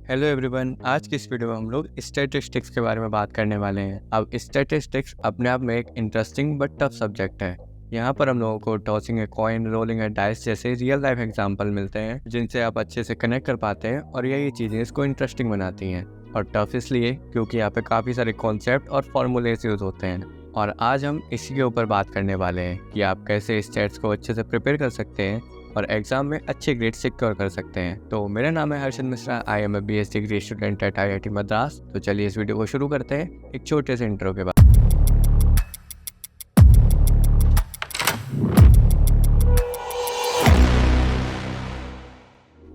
Hello everyone. आज की इस वीडियो में हम लोग स्टैटिस्टिक्स के बारे में बात करने वाले हैं। अब स्टैटिस्टिक्स अपने आप में एक इंटरेस्टिंग बट टफ सब्जेक्ट है। यहाँ पर हम लोगों को tossing a coin, rolling A dice जैसे रियल लाइफ एग्जांपल मिलते हैं जिनसे आप अच्छे से कनेक्ट कर पाते हैं और यही चीज़ें इसको इंटरेस्टिंग बनाती हैं। और टफ इसलिए क्योंकि यहाँ पे काफ़ी सारे कॉन्सेप्ट और फॉर्मूलेस यूज होते हैं। और आज हम इसी के ऊपर बात करने वाले हैं कि आप कैसे स्टैट्स को अच्छे से प्रिपेयर कर सकते हैं और एग्जाम में अच्छे ग्रेड सिक्योर कर सकते हैं। तो मेरा नाम है Harshad Mishra. I am a BS degree student at IIT Madras. तो चलिए इस वीडियो को शुरू करते हैं एक छोटे से इंट्रो के बाद।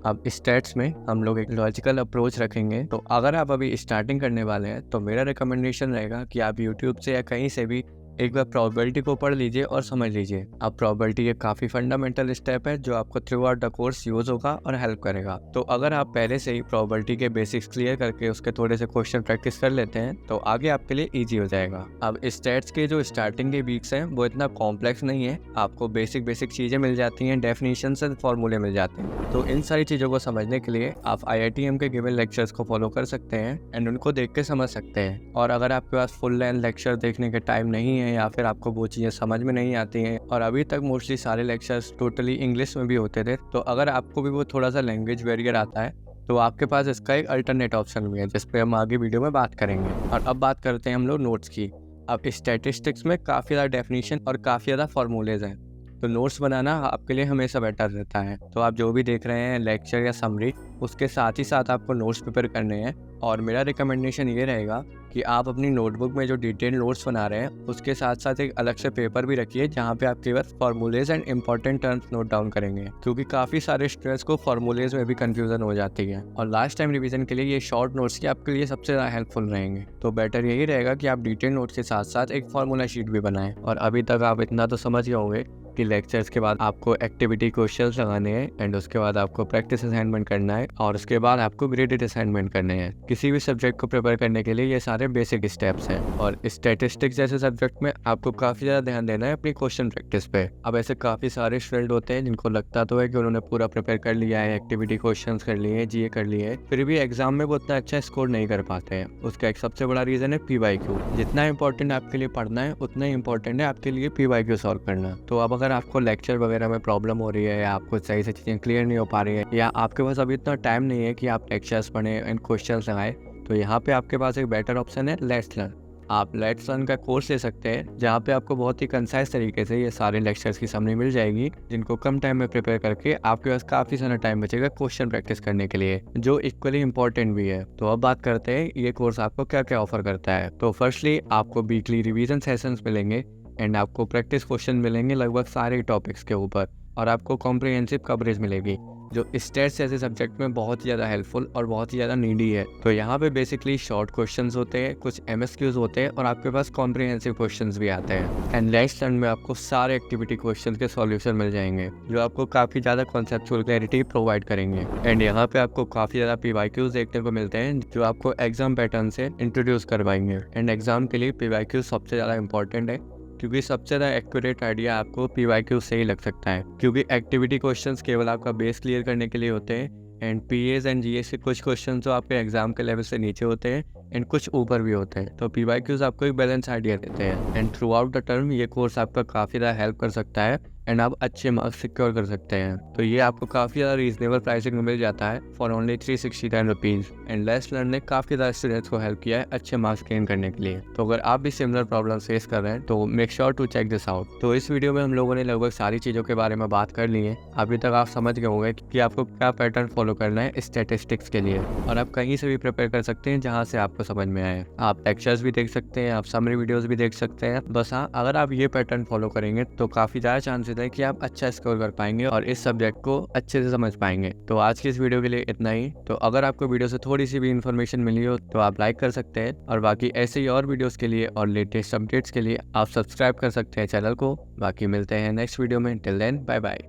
अब स्टैट्स में हम लोग एक लॉजिकल अप्रोच रखेंगे। तो अगर आप अभी स्टार्टिंग करने वाले हैं तो मेरा रिकमेंडेशन रहेगा कि आप यूट्यूब से या कहीं से भी एक बार प्रोबेबिलिटी को पढ़ लीजिए और समझ लीजिए। अब प्रोबेबिलिटी एक काफ़ी फंडामेंटल स्टेप है जो आपको through out the course use होगा और हेल्प करेगा। तो अगर आप पहले से ही प्रोबेबिलिटी के बेसिक्स क्लियर करके उसके थोड़े से क्वेश्चन प्रैक्टिस कर लेते हैं तो आगे आपके लिए ईजी हो जाएगा। अब स्टैट्स के जो स्टार्टिंग के वीक्स हैं वो इतना कॉम्प्लेक्स नहीं है। आपको बेसिक चीज़ें मिल जाती हैं, डेफिनेशंस एंड फॉर्मूले मिल जाते हैं। तो इन सारी चीज़ों को समझने के लिए आप IITM के गिवन लेक्चर्स को फॉलो कर सकते हैं एंड उनको देख के समझ सकते हैं। और अगर आपके पास फुल लेंथ लेक्चर देखने के टाइम नहीं है या फिर आपको वो चीज़ें समझ में नहीं आती हैं और अभी तक मोस्टली सारे लेक्चर्स टोटली इंग्लिश में भी होते थे, तो अगर आपको भी वो थोड़ा सा लैंग्वेज बैरियर आता है तो आपके पास इसका एक अल्टरनेट ऑप्शन भी है जिस पे हम आगे वीडियो में बात करेंगे। और अब बात करते हैं हम लोग नोट्स की। अब स्टैटिस्टिक्स में काफ़ी ज़्यादा डेफिनेशन और काफ़ी ज़्यादा फॉर्मूलेज हैं, तो नोट्स बनाना आपके लिए हमेशा बेटर रहता है। तो आप जो भी देख रहे हैं लेक्चर या समरी, उसके साथ ही साथ आपको नोट्स प्रिपेयर करने हैं। और मेरा रिकमेंडेशन ये रहेगा कि आप अपनी नोटबुक में जो डिटेल नोट्स बना रहे हैं उसके साथ साथ एक अलग से पेपर भी रखिए जहाँ पे आप केवल formulas and important terms note down करेंगे, क्योंकि काफ़ी सारे स्टूडेंट्स को फॉर्मूलेज में भी कंफ्यूजन हो जाती है। और लास्ट टाइम रिवीजन के लिए ये शॉर्ट नोट्स की आपके लिए सबसे ज़्यादा हेल्पफुल रहेंगे। तो बेटर यही रहेगा कि आप डिटेल नोट्स के साथ साथ एक फॉर्मूला शीट भी बनाएं। और अभी तक आप इतना तो समझ गए होंगे कि लेक्चर्स के बाद आपको एक्टिविटी क्वेश्चंस लगाने हैं एंड उसके बाद आपको प्रैक्टिस असाइनमेंट करना है और उसके बाद आपको ग्रेडेड असाइनमेंट करने हैं। किसी भी सब्जेक्ट को प्रिपेयर करने के लिए ये सारे बेसिक स्टेप्स हैं। और स्टैटिस्टिक्स जैसे सब्जेक्ट में आपको काफ़ी ज़्यादा ध्यान देना है अपनी क्वेश्चन प्रैक्टिस पे। अब ऐसे काफ़ी सारे स्टूडेंट होते हैं जिनको लगता तो है कि उन्होंने पूरा प्रिपेयर कर लिया है, एक्टिविटी क्वेश्चन कर लिए हैं, GA कर लिए हैं, फिर भी एग्जाम में वो उतना अच्छा स्कोर नहीं कर पाते हैं। उसका एक सबसे बड़ा रीज़न है PYQ। जितना इंपॉर्टेंट आपके लिए पढ़ना है उतना ही इंपॉर्टेंट है आपके लिए PYQ सॉल्व करना। तो अब अगर आपको लेक्चर वगैरह में प्रॉब्लम हो रही है या आपको सही से चीज़ें क्लियर नहीं हो पा रही है या आपके पास अभी इतना टाइम नहीं है कि आप लेक्चर्स पढ़ें एंड क्वेश्चंस लगाएं, तो यहाँ पे आपके पास एक बेटर ऑप्शन है लेट्स लर्न। आप लेट्स लर्न का कोर्स ले सकते हैं जहाँ पे आपको बहुत ही कंसाइज तरीके से ये सारे लेक्चर्स की समरी मिल जाएगी जिनको कम टाइम में प्रिपेयर करके आपके पास काफ़ी सारा टाइम बचेगा क्वेश्चन प्रैक्टिस करने के लिए, जो इक्वली इंपॉर्टेंट भी है। तो अब बात करते हैं ये कोर्स आपको क्या क्या ऑफर करता है। तो फर्स्टली आपको वीकली रिवीजन सेशंस मिलेंगे एंड आपको प्रैक्टिस क्वेश्चन मिलेंगे लगभग सारे टॉपिक्स के ऊपर, और आपको कॉम्प्रिहेंसिव कवरेज मिलेगी जो स्टैट्स जैसे सब्जेक्ट में बहुत ही ज़्यादा हेल्पफुल और बहुत ही ज़्यादा नीडी है। तो यहाँ पे बेसिकली शॉर्ट क्वेश्चंस होते हैं, कुछ MSQs होते हैं और आपके पास कॉम्प्रिहेंसिव क्वेश्चंस भी आते हैं। एंड लेक्चर में आपको सारे एक्टिविटी क्वेश्चंस के सॉल्यूशन मिल जाएंगे जो आपको काफ़ी ज़्यादा कॉन्सेप्चुअल क्लैरिटी प्रोवाइड करेंगे। एंड यहाँ पे आपको काफ़ी ज़्यादा PYQs देखने को मिलते हैं जो आपको एग्जाम पैटर्न से इंट्रोड्यूस करवाएंगे। एंड एग्जाम के लिए PYQ सबसे ज़्यादा इंपॉर्टेंट है क्योंकि सबसे ज़्यादा एक्यूरेट आइडिया आपको PYQ से ही लग सकता है, क्योंकि एक्टिविटी क्वेश्चंस केवल आपका बेस क्लियर करने के लिए होते हैं एंड PAs एंड GS के कुछ क्वेश्चन तो आपके एग्जाम के लेवल से नीचे होते हैं एंड कुछ ऊपर भी होते हैं। तो PYQs आपको एक बैलेंस आइडिया देते हैं and through out the term ये कोर्स आपका काफ़ी ज़्यादा हेल्प कर सकता है एंड आप अच्छे मार्क्स सिक्योर कर सकते हैं। तो ये आपको काफ़ी ज़्यादा रीजनेबल प्राइसिंग में मिल जाता है for only 369 rupees. And let's learn ने काफ़ी ज़्यादा स्टूडेंट्स को हेल्प किया है अच्छे मार्क्स गेन करने के लिए। तो अगर आप भी सिमिलर प्रॉब्लम फेस कर रहे हैं तो make sure to check this out. तो इस वीडियो में हम लोगों ने लगभग सारी चीज़ों के बारे में बात कर ली है। अभी तक आप समझ गए होंगे कि आपको क्या पैटर्न फॉलो करना है स्टैटिस्टिक्स के लिए, और आप कहीं से भी प्रिपेयर कर सकते हैं जहाँ से आपको समझ में आए। आप लेक्चर्स भी देख सकते हैं, आप समरी वीडियोज़ भी देख सकते हैं। बस हाँ, अगर आप ये पैटर्न फॉलो करेंगे तो काफ़ी ज़्यादा चांसेस है कि आप अच्छा स्कोर कर पाएंगे और इस सब्जेक्ट को अच्छे से समझ पाएंगे। तो आज की इस वीडियो के लिए इतना ही। तो अगर आपको वीडियो से थोड़ी सी भी इन्फॉर्मेशन मिली हो तो आप लाइक कर सकते हैं, और बाकी ऐसे ही और वीडियोस के लिए और लेटेस्ट अपडेट्स के लिए आप सब्सक्राइब कर सकते हैं चैनल को। बाकी मिलते हैं नेक्स्ट वीडियो में। Till then bye bye.